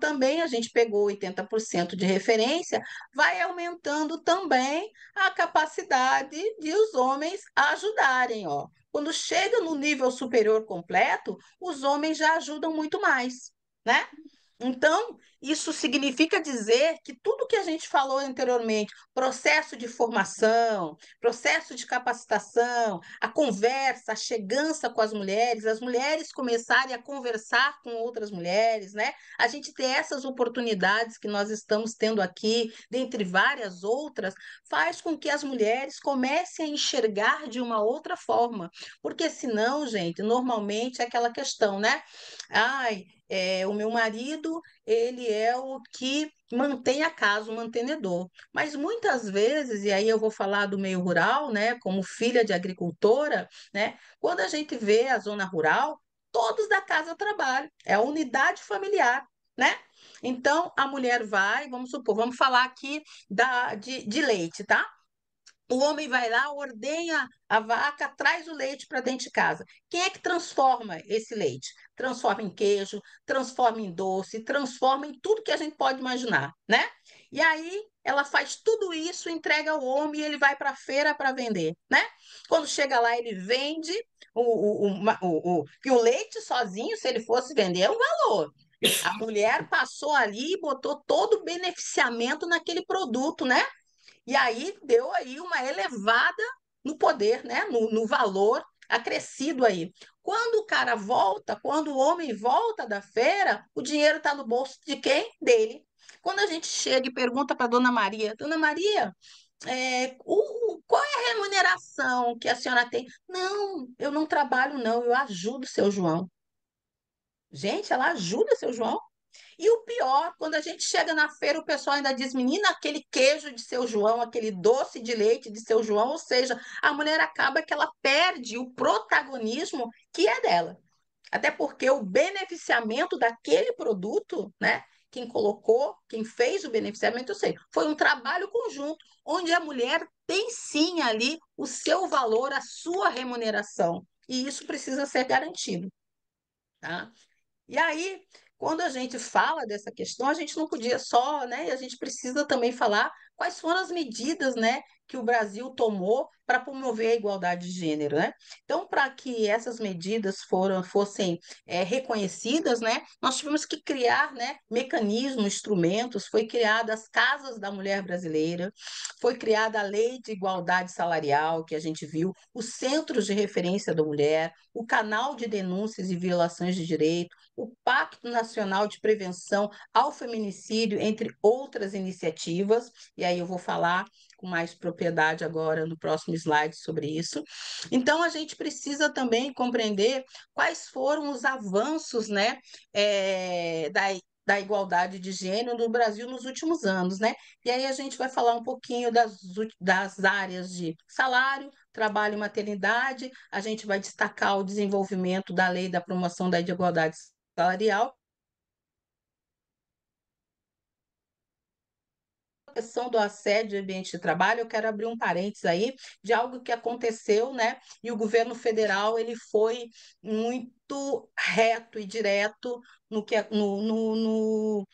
também, a gente pegou 80% de referência, vai aumentando também a capacidade de os homens ajudarem, ó. Quando chega no nível superior completo, os homens já ajudam muito mais, né? Então, isso significa dizer que tudo que a gente falou anteriormente, processo de formação, processo de capacitação, a conversa, a chegança com as mulheres começarem a conversar com outras mulheres, né? A gente ter essas oportunidades que nós estamos tendo aqui, dentre várias outras, faz com que as mulheres comecem a enxergar de uma outra forma. Porque senão, gente, normalmente é aquela questão, né? Ai, o meu marido, ele é o que mantém a casa, o mantenedor. Mas muitas vezes, e aí eu vou falar do meio rural, né, como filha de agricultora, né, quando a gente vê a zona rural, todos da casa trabalham, é a unidade familiar, né? Então, a mulher vai, vamos supor, vamos falar aqui de leite, tá? O homem vai lá, ordenha a vaca, traz o leite para dentro de casa. Quem é que transforma esse leite? Transforma em queijo, transforma em doce, transforma em tudo que a gente pode imaginar, né? E aí ela faz tudo isso, entrega ao homem e ele vai para a feira para vender, né? Quando chega lá, ele vende e o leite sozinho, se ele fosse vender, é um valor. A mulher passou ali e botou todo o beneficiamento naquele produto, né? E aí deu aí uma elevada no poder, né? No valor acrescido aí. Quando o cara volta, quando o homem volta da feira, o dinheiro está no bolso de quem? Dele. Quando a gente chega e pergunta para Dona Maria, qual é a remuneração que a senhora tem? Não, eu não trabalho, não, eu ajudo o seu João. Gente, ela ajuda o seu João? E o pior, quando a gente chega na feira, o pessoal ainda diz, menina, aquele queijo de seu João, aquele doce de leite de seu João, ou seja, a mulher acaba que ela perde o protagonismo que é dela. Até porque o beneficiamento daquele produto, né? Quem colocou, quem fez o beneficiamento, eu sei, foi um trabalho conjunto, onde a mulher tem sim ali o seu valor, a sua remuneração. E isso precisa ser garantido, tá? E aí, quando a gente fala dessa questão, a gente não podia só, né? E a gente precisa também falar quais foram as medidas, né, que o Brasil tomou para promover a igualdade de gênero, né? Então, para que essas medidas fossem reconhecidas, né, nós tivemos que criar, né, mecanismos, instrumentos. Foi criada as Casas da Mulher Brasileira, foi criada a Lei de Igualdade Salarial, que a gente viu, os Centros de Referência da Mulher, o Canal de Denúncias e Violações de Direito, o Pacto Nacional de Prevenção ao Feminicídio, entre outras iniciativas, e aí eu vou falar com mais propriedade agora no próximo slide sobre isso. Então, a gente precisa também compreender quais foram os avanços, né, da igualdade de gênero no Brasil nos últimos anos, né? E aí a gente vai falar um pouquinho das áreas de salário, trabalho e maternidade, a gente vai destacar o desenvolvimento da lei da promoção da igualdade salarial. A questão do assédio no ambiente de trabalho, eu quero abrir um parênteses aí de algo que aconteceu, né? E o governo federal ele foi muito reto e direto no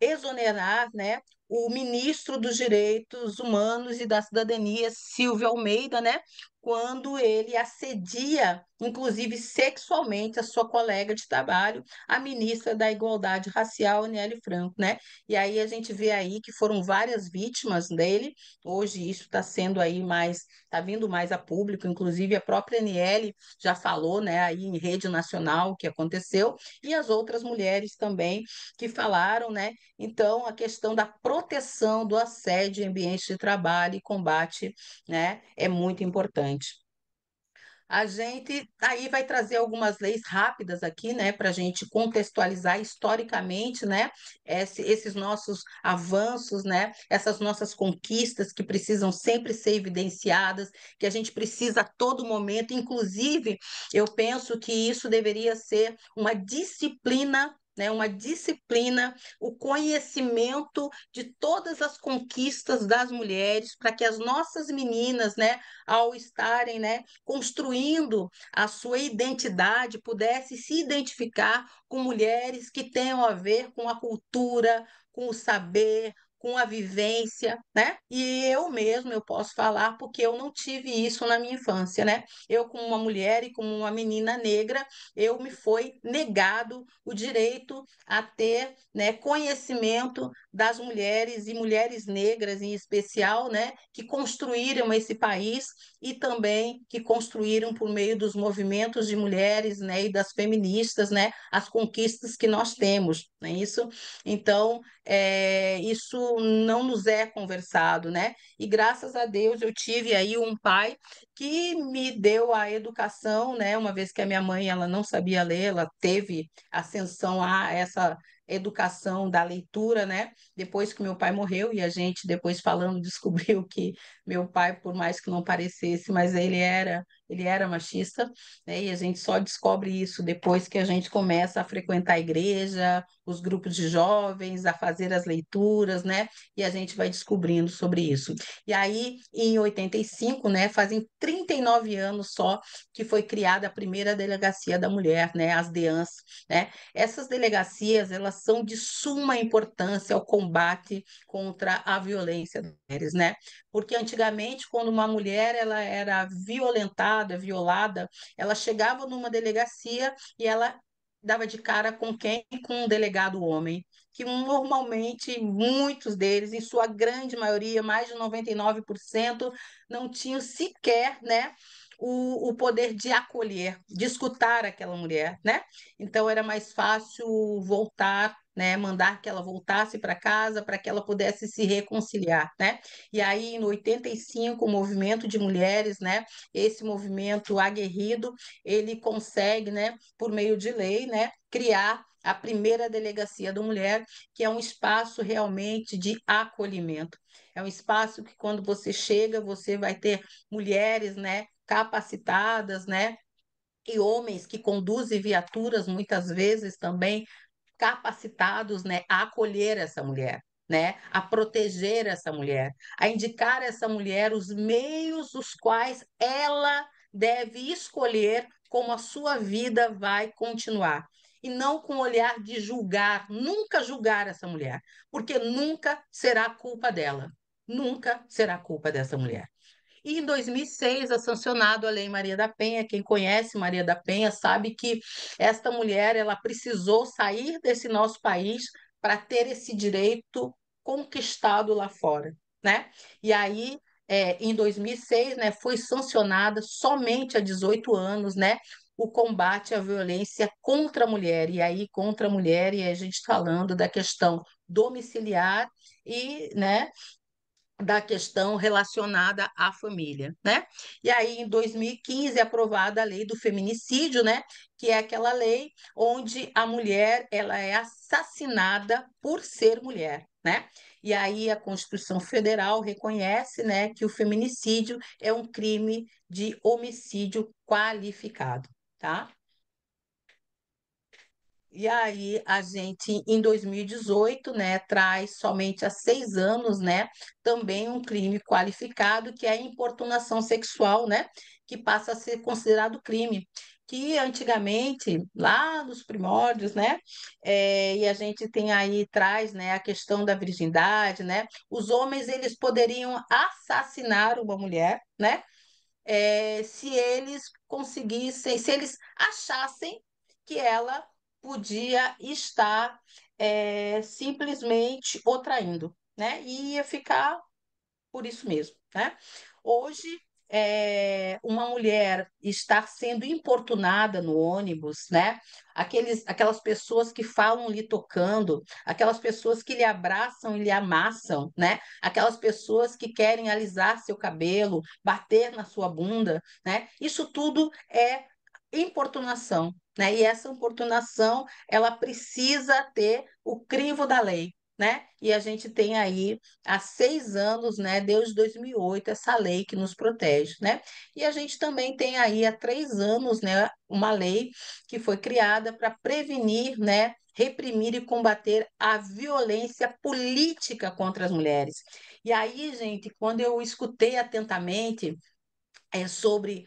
exonerar, né, o ministro dos Direitos Humanos e da Cidadania, Silvio Almeida, né, quando ele assedia, inclusive sexualmente, a sua colega de trabalho, a ministra da Igualdade Racial, Aniele Franco, né? E aí a gente vê aí que foram várias vítimas dele. Hoje isso está sendo aí mais, está vindo mais a público, inclusive a própria Aniele já falou, né, aí em rede nacional o que aconteceu, e as outras mulheres também que falaram, né? Então, a questão da proteção do assédio em ambiente de trabalho e combate, né, é muito importante. A gente aí vai trazer algumas leis rápidas aqui, né, para a gente contextualizar historicamente, né, esses nossos avanços, né, essas nossas conquistas que precisam sempre ser evidenciadas, que a gente precisa a todo momento. Inclusive, eu penso que isso deveria ser uma disciplina. Né, uma disciplina, o conhecimento de todas as conquistas das mulheres, para que as nossas meninas, né, ao estarem, né, construindo a sua identidade, pudesse se identificar com mulheres que tenham a ver com a cultura, com o saber, com a vivência, né? E eu mesmo eu posso falar porque eu não tive isso na minha infância, né? Eu como uma mulher e como uma menina negra, eu me foi negado o direito a ter, né, conhecimento das mulheres e mulheres negras em especial, né, que construíram esse país e também que construíram por meio dos movimentos de mulheres, né, e das feministas, né, as conquistas que nós temos, não é isso? Então, isso não nos é conversado, né? E graças a Deus eu tive aí um pai que me deu a educação, né? Uma vez que a minha mãe ela não sabia ler, ela teve ascensão a essa educação da leitura, né? Depois que meu pai morreu e a gente depois falando descobriu que meu pai, por mais que não parecesse, mas ele era machista, né? E a gente só descobre isso depois que a gente começa a frequentar a igreja, os grupos de jovens, a fazer as leituras, né? E a gente vai descobrindo sobre isso. E aí, em 85, né, fazem 39 anos só que foi criada a primeira delegacia da mulher, né, as DEANs, né? Essas delegacias, elas são de suma importância ao combate contra a violência das mulheres, né? Porque antigamente, quando uma mulher ela era violentada, violada, ela chegava numa delegacia e ela dava de cara com quem? Com um delegado homem, que normalmente muitos deles, em sua grande maioria, mais de 99%, não tinham sequer, né, o poder de acolher, de escutar aquela mulher, né? Então era mais fácil voltar, né, mandar que ela voltasse para casa para que ela pudesse se reconciliar, né? E aí em 85 o movimento de mulheres, né, esse movimento aguerrido, ele consegue, né, por meio de lei, né, criar a primeira delegacia da mulher, que é um espaço realmente de acolhimento. É um espaço que quando você chega, você vai ter mulheres, né, capacitadas, né, e homens que conduzem viaturas, muitas vezes também capacitados, né, a acolher essa mulher, né, a proteger essa mulher, a indicar a essa mulher os meios os quais ela deve escolher como a sua vida vai continuar. E não com o olhar de julgar, nunca julgar essa mulher, porque nunca será culpa dela, nunca será culpa dessa mulher. E em 2006 é sancionado a Lei Maria da Penha. Quem conhece Maria da Penha sabe que esta mulher ela precisou sair desse nosso país para ter esse direito conquistado lá fora, né? E aí, em 2006, né, foi sancionada somente há 18 anos, né, o combate à violência contra a mulher. E aí, contra a mulher, e a gente falando da questão domiciliar e, né, da questão relacionada à família, né? E aí, em 2015, é aprovada a lei do feminicídio, né? Que é aquela lei onde a mulher ela é assassinada por ser mulher, né? E aí a Constituição Federal reconhece, né, que o feminicídio é um crime de homicídio qualificado, tá? E aí a gente, em 2018, né, traz somente há 6 anos, né, também um crime qualificado, que é a importunação sexual, né, que passa a ser considerado crime. Que antigamente, lá nos primórdios, né, e a gente tem aí, traz, né, a questão da virgindade, né, os homens, eles poderiam assassinar uma mulher, né, se eles conseguissem, se eles achassem que ela podia estar simplesmente o traindo, né? E ia ficar por isso mesmo, né? Hoje, uma mulher estar sendo importunada no ônibus, né? Aquelas pessoas que falam lhe tocando, aquelas pessoas que lhe abraçam e lhe amassam, né? Aquelas pessoas que querem alisar seu cabelo, bater na sua bunda, né? Isso tudo é importunação, né? E essa importunação, ela precisa ter o crivo da lei, né? E a gente tem aí há 6 anos, né, desde 2008, essa lei que nos protege, né? E a gente também tem aí há 3 anos, né, uma lei que foi criada para prevenir, né, reprimir e combater a violência política contra as mulheres. E aí, gente, quando eu escutei atentamente sobre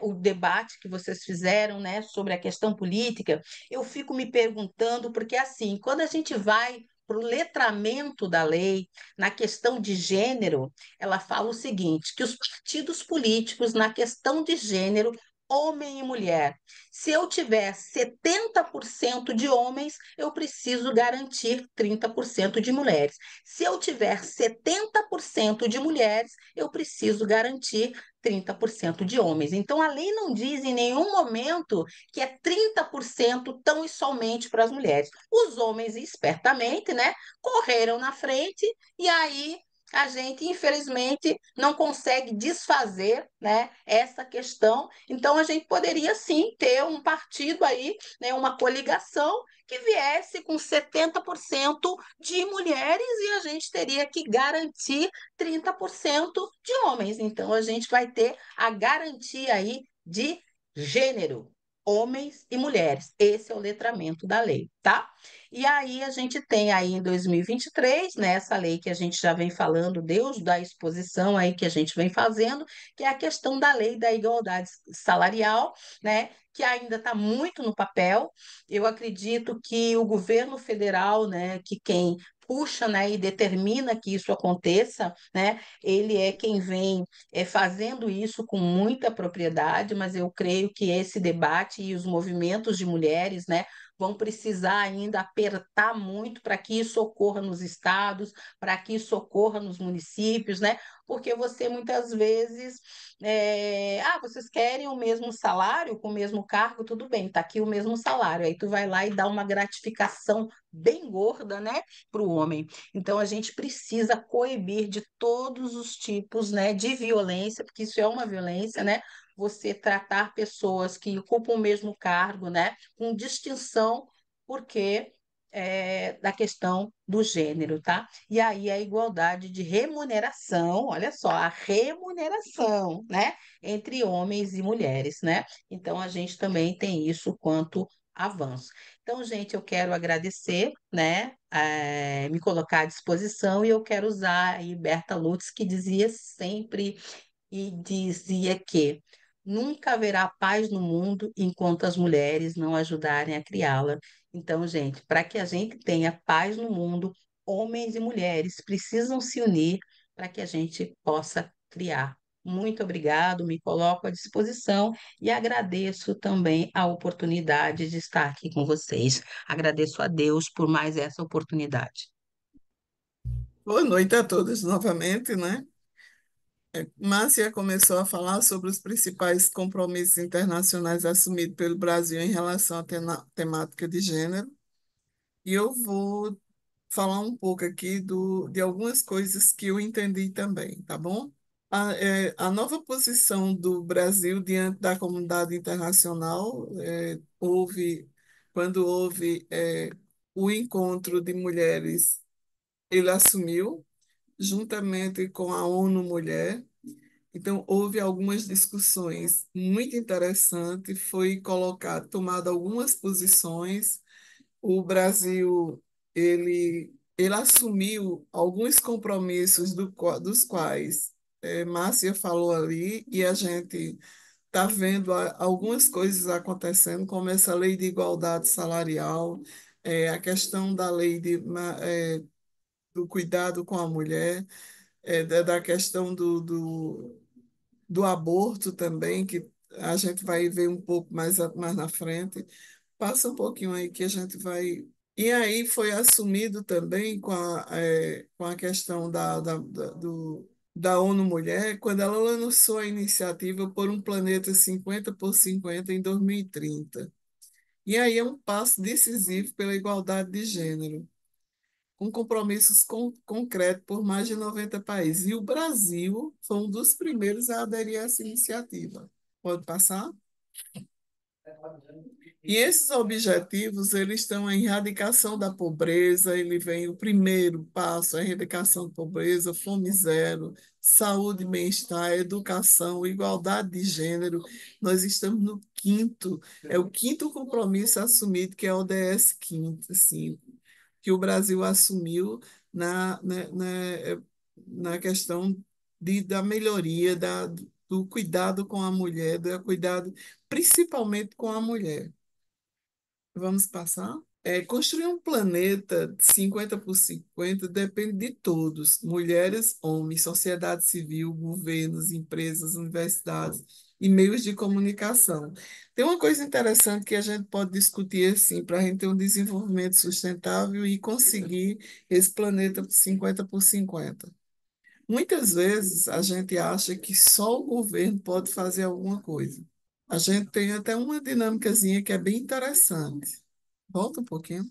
o debate que vocês fizeram, né, sobre a questão política, eu fico me perguntando, porque assim, quando a gente vai para o letramento da lei, na questão de gênero, ela fala o seguinte: que os partidos políticos, na questão de gênero, homem e mulher, se eu tiver 70% de homens, eu preciso garantir 30% de mulheres. Se eu tiver 70% de mulheres, eu preciso garantir 30% de homens. Então, a lei não diz em nenhum momento que é 30% tão e somente para as mulheres. Os homens, espertamente, né, correram na frente e aí a gente, infelizmente, não consegue desfazer, né, essa questão. Então, a gente poderia sim ter um partido aí, né, uma coligação que viesse com 70% de mulheres e a gente teria que garantir 30% de homens. Então, a gente vai ter a garantia aí de gênero, homens e mulheres. Esse é o letramento da lei, tá? E aí a gente tem aí em 2023, né, essa lei que a gente já vem falando, Deus da exposição aí que a gente vem fazendo, que é a questão da lei da igualdade salarial, né, que ainda está muito no papel. Eu acredito que o governo federal, né, que quem puxa, né, e determina que isso aconteça, né, ele é quem vem fazendo isso com muita propriedade, mas eu creio que esse debate e os movimentos de mulheres, né, vão precisar ainda apertar muito para que isso ocorra nos estados, para que isso ocorra nos municípios, né? Porque você muitas vezes, vocês querem o mesmo salário com o mesmo cargo, tudo bem, tá aqui o mesmo salário. Aí tu vai lá e dá uma gratificação bem gorda, né, para o homem. Então a gente precisa coibir de todos os tipos, né, de violência, porque isso é uma violência, né? Você tratar pessoas que ocupam o mesmo cargo, né, com distinção, porque da questão do gênero, tá? E aí a igualdade de remuneração, olha só, a remuneração, né, entre homens e mulheres, né? Então a gente também tem isso quanto avanço. Então, gente, eu quero agradecer, né, me colocar à disposição e eu quero usar aí Berta Lutz, que dizia sempre e dizia que nunca haverá paz no mundo enquanto as mulheres não ajudarem a criá-la. Então, gente, para que a gente tenha paz no mundo, homens e mulheres precisam se unir para que a gente possa criar. Muito obrigado, me coloco à disposição e agradeço também a oportunidade de estar aqui com vocês. Agradeço a Deus por mais essa oportunidade. Boa noite a todos novamente, né? Márcia começou a falar sobre os principais compromissos internacionais assumidos pelo Brasil em relação à temática de gênero, e eu vou falar um pouco aqui de algumas coisas que eu entendi também, tá bom? A nova posição do Brasil diante da comunidade internacional quando houve o encontro de mulheres, ele assumiu, juntamente com a ONU Mulher. Então, houve algumas discussões muito interessantes, foi colocado, tomado algumas posições. O Brasil, ele assumiu alguns compromissos dos quais Márcia falou ali, e a gente está vendo algumas coisas acontecendo, como essa lei de igualdade salarial, a questão da lei do cuidado com a mulher, da questão do aborto também, que a gente vai ver um pouco mais na frente. Passa um pouquinho aí que a gente vai. E aí foi assumido também com a questão da ONU Mulher, quando ela lançou a iniciativa por um planeta 50 por 50 em 2030. E aí é um passo decisivo pela igualdade de gênero, com compromissos concretos por mais de 90 países. E o Brasil foi um dos primeiros a aderir a essa iniciativa. Pode passar? E esses objetivos, eles estão em erradicação da pobreza, ele vem o primeiro passo, a erradicação da pobreza, fome zero, saúde, bem-estar, educação, igualdade de gênero. Nós estamos no quinto, é o quinto compromisso assumido, que é o ODS 5, que o Brasil assumiu na questão da melhoria, do cuidado com a mulher, do cuidado principalmente com a mulher. Vamos passar? Construir um planeta 50 por 50 depende de todos, mulheres, homens, sociedade civil, governos, empresas, universidades e meios de comunicação. Tem uma coisa interessante que a gente pode discutir assim, para a gente ter um desenvolvimento sustentável e conseguir esse planeta 50 por 50. Muitas vezes a gente acha que só o governo pode fazer alguma coisa. A gente tem até uma dinâmicazinha que é bem interessante. Volta um pouquinho.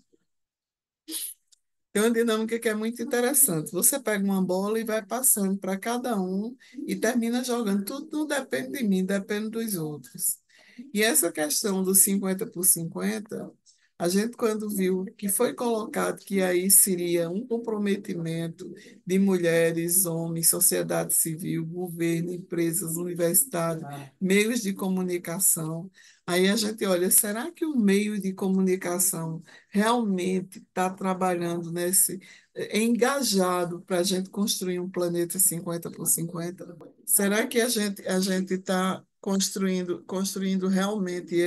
Tem uma dinâmica que é muito interessante. Você pega uma bola e vai passando para cada um e termina jogando. Tudo não depende de mim, depende dos outros. E essa questão dos 50 por 50, a gente, quando viu que foi colocado que aí seria um comprometimento de mulheres, homens, sociedade civil, governo, empresas, universidades, meios de comunicação, aí a gente olha, será que o meio de comunicação realmente está trabalhando engajado para a gente construir um planeta 50 por 50? Será que a gente está construindo realmente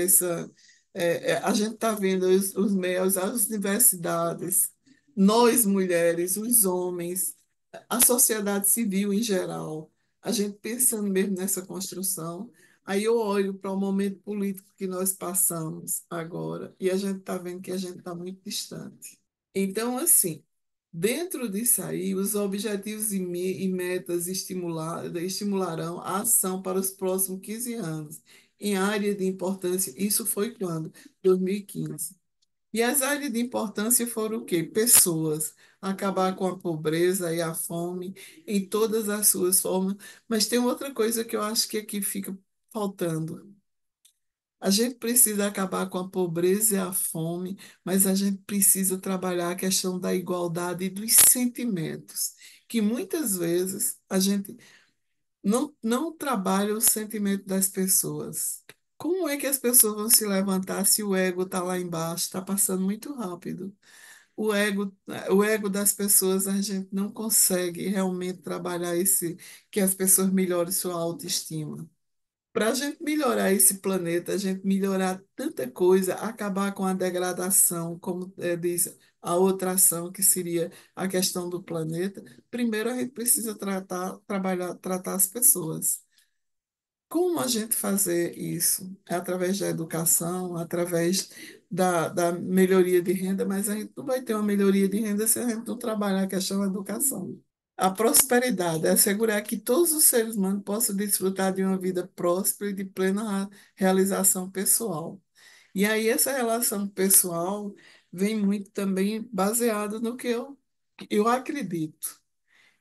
a gente está vendo os meios, as universidades, nós mulheres, os homens, a sociedade civil em geral, a gente pensando mesmo nessa construção. Aí eu olho para o momento político que nós passamos agora e a gente está vendo que a gente está muito distante. Então, assim, dentro disso aí, os objetivos e metas estimularão a ação para os próximos 15 anos, em área de importância. Isso foi quando? 2015. E as áreas de importância foram o quê? Pessoas, acabar com a pobreza e a fome em todas as suas formas. Mas tem outra coisa que eu acho que aqui fica faltando. A gente precisa acabar com a pobreza e a fome, mas a gente precisa trabalhar a questão da igualdade e dos sentimentos, que muitas vezes a gente não trabalha o sentimento das pessoas. Como é que as pessoas vão se levantar se o ego está lá embaixo, está passando muito rápido? O ego das pessoas, a gente não consegue realmente trabalhar que as pessoas melhorem sua autoestima. Para a gente melhorar esse planeta, a gente melhorar tanta coisa, acabar com a degradação, como diz a outra ação, que seria a questão do planeta, primeiro a gente precisa tratar as pessoas. Como a gente fazer isso? É através da educação, através da melhoria de renda, mas a gente não vai ter uma melhoria de renda se a gente não trabalhar a questão da educação. A prosperidade é assegurar que todos os seres humanos possam desfrutar de uma vida próspera e de plena realização pessoal. E aí essa relação pessoal vem muito também baseada no que eu acredito,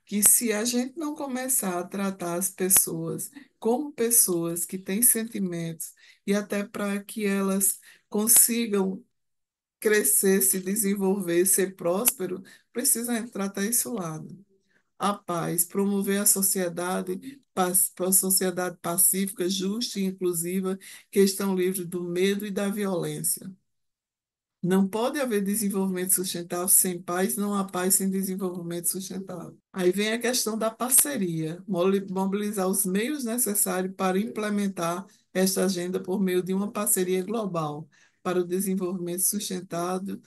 que se a gente não começar a tratar as pessoas como pessoas que têm sentimentos e até para que elas consigam crescer, se desenvolver, ser próspero, precisa tratar esse lado. A paz, promover a sociedade, a sociedade pacífica, justa e inclusiva, que estão livres do medo e da violência. Não pode haver desenvolvimento sustentável sem paz, não há paz sem desenvolvimento sustentável. Aí vem a questão da parceria, mobilizar os meios necessários para implementar esta agenda por meio de uma parceria global para o desenvolvimento sustentável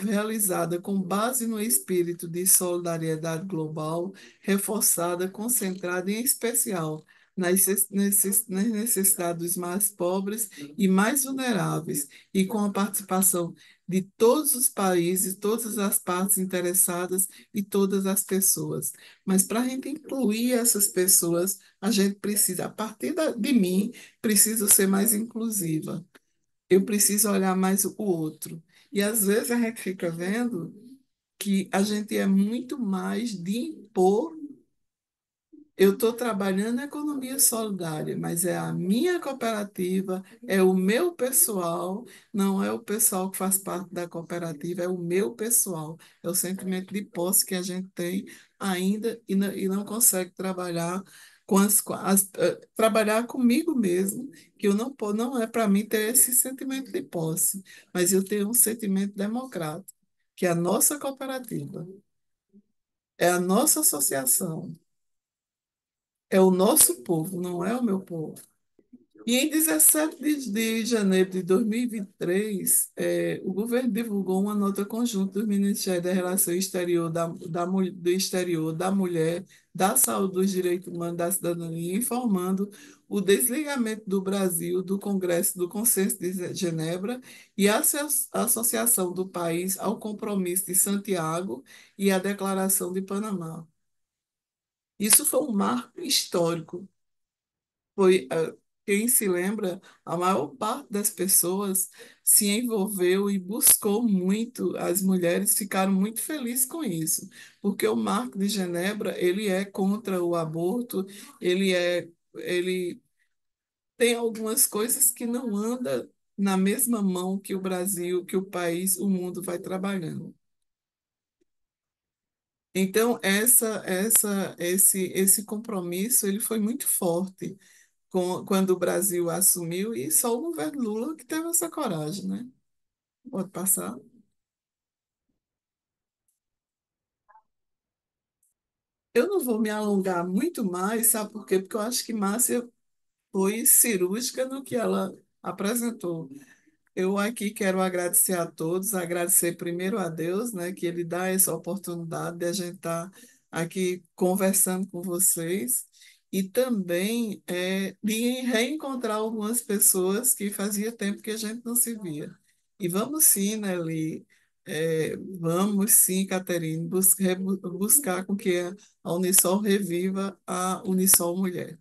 realizada com base no espírito de solidariedade global, reforçada, concentrada em especial nas necessidades dos mais pobres e mais vulneráveis e com a participação de todos os países, todas as partes interessadas e todas as pessoas. Mas para a gente incluir essas pessoas, a gente precisa, a partir de mim, preciso ser mais inclusiva. Eu preciso olhar mais o outro. E às vezes a gente fica vendo que a gente é muito mais de impor. Eu estou trabalhando na economia solidária, mas é a minha cooperativa, é o meu pessoal, não é o pessoal que faz parte da cooperativa, é o meu pessoal. É o sentimento de posse que a gente tem ainda e não consegue trabalhar trabalhar comigo mesmo, que eu não é para mim ter esse sentimento de posse, mas eu tenho um sentimento democrático, que é a nossa cooperativa, é a nossa associação. É o nosso povo, não é o meu povo. E em 17 de janeiro de 2023, o governo divulgou uma nota conjunta do Ministério da Relação Exterior, do Exterior, da Mulher, da Saúde, dos Direitos Humanos e da Cidadania, informando o desligamento do Brasil do Congresso do Consenso de Genebra e a associação do país ao Compromisso de Santiago e à Declaração de Panamá. Isso foi um marco histórico. Quem se lembra, a maior parte das pessoas se envolveu e buscou muito, as mulheres ficaram muito felizes com isso, porque o Marco de Genebra, ele é contra o aborto, ele tem algumas coisas que não andam na mesma mão que o Brasil, que o país, o mundo vai trabalhando. Então, esse compromisso, ele foi muito forte quando o Brasil assumiu, e só o governo Lula que teve essa coragem, né? Pode passar. Eu não vou me alongar muito mais, sabe por quê? Porque eu acho que Márcia foi cirúrgica no que ela apresentou. Eu aqui quero agradecer a todos, agradecer primeiro a Deus, né, que Ele dá essa oportunidade de a gente estar aqui conversando com vocês e também de reencontrar algumas pessoas que fazia tempo que a gente não se via. E vamos sim, Nelly, vamos sim, Caterine, buscar com que a Unisol reviva a Unisol Mulher.